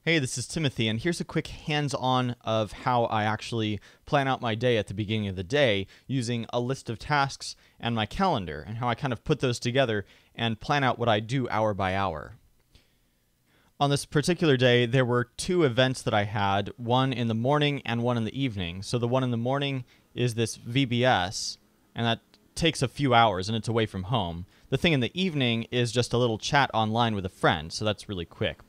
Hey, this is Timothy, and here's a quick hands-on of how I actually plan out my day at the beginning of the day using a list of tasks and my calendar, and how I kind of put those together and plan out what I do hour by hour. On this particular day, there were two events that I had, one in the morning and one in the evening. So the one in the morning is this VBS, and that takes a few hours, and it's away from home. The thing in the evening is just a little chat online with a friend, so that's really quick,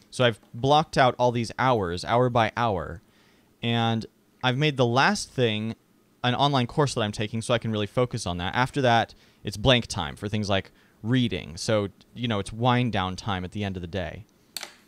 So I've blocked out all these hours, hour by hour, and I've made the last thing an online course that I'm taking so I can really focus on that. After that, it's blank time for things like reading. So, it's wind down time at the end of the day.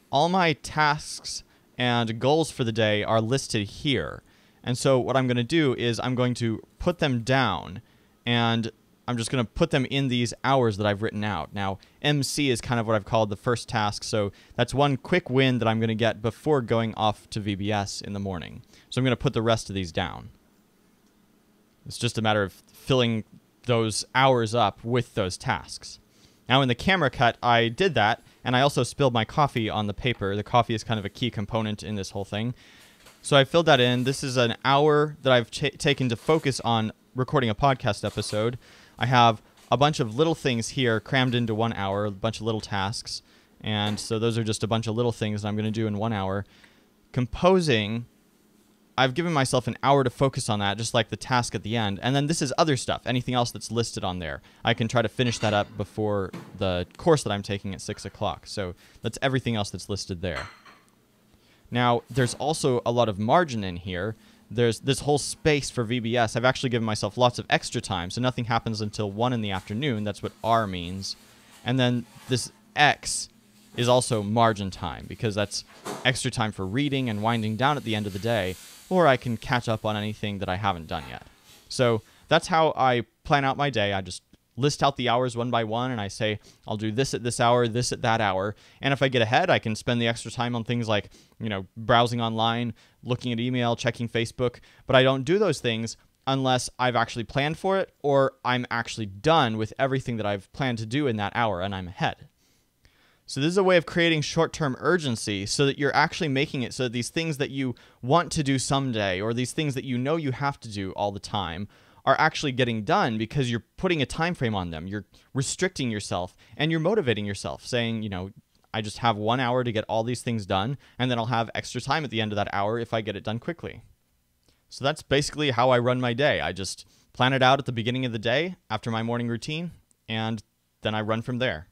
All my tasks and goals for the day are listed here. And so what I'm going to do is I'm going to put them down, and I'm just going to put them in these hours that I've written out. Now, MC is kind of what I've called the first task, so that's one quick win that I'm going to get before going off to VBS in the morning. So I'm going to put the rest of these down. It's just a matter of filling those hours up with those tasks. Now, in the camera cut, I did that, and I also spilled my coffee on the paper. The coffee is kind of a key component in this whole thing. So I filled that in. This is an hour that I've taken to focus on recording a podcast episode. I have a bunch of little things here crammed into 1 hour, a bunch of little tasks. And so those are just a bunch of little things that I'm going to do in 1 hour. Composing, I've given myself an hour to focus on that, just like the task at the end. And then this is other stuff, anything else that's listed on there. I can try to finish that up before the course that I'm taking at 6 o'clock. So that's everything else that's listed there. Now, there's also a lot of margin in here. There's this whole space for VBS. I've actually given myself lots of extra time, so nothing happens until 1 in the afternoon. That's what R means. And then this X is also margin time, because that's extra time for reading and winding down at the end of the day, or I can catch up on anything that I haven't done yet. So that's how I plan out my day. I just list out the hours one by one, and I say, I'll do this at this hour, this at that hour. And if I get ahead, I can spend the extra time on things like, browsing online, looking at email, checking Facebook. But I don't do those things unless I've actually planned for it, or I'm actually done with everything that I've planned to do in that hour, and I'm ahead. So this is a way of creating short-term urgency so that you're actually making it so that these things that you want to do someday, or these things that you know you have to do all the time, are actually getting done because you're putting a time frame on them. You're restricting yourself, and you're motivating yourself, saying, I just have 1 hour to get all these things done, and then I'll have extra time at the end of that hour if I get it done quickly. So that's basically how I run my day. I just plan it out at the beginning of the day after my morning routine, and then I run from there.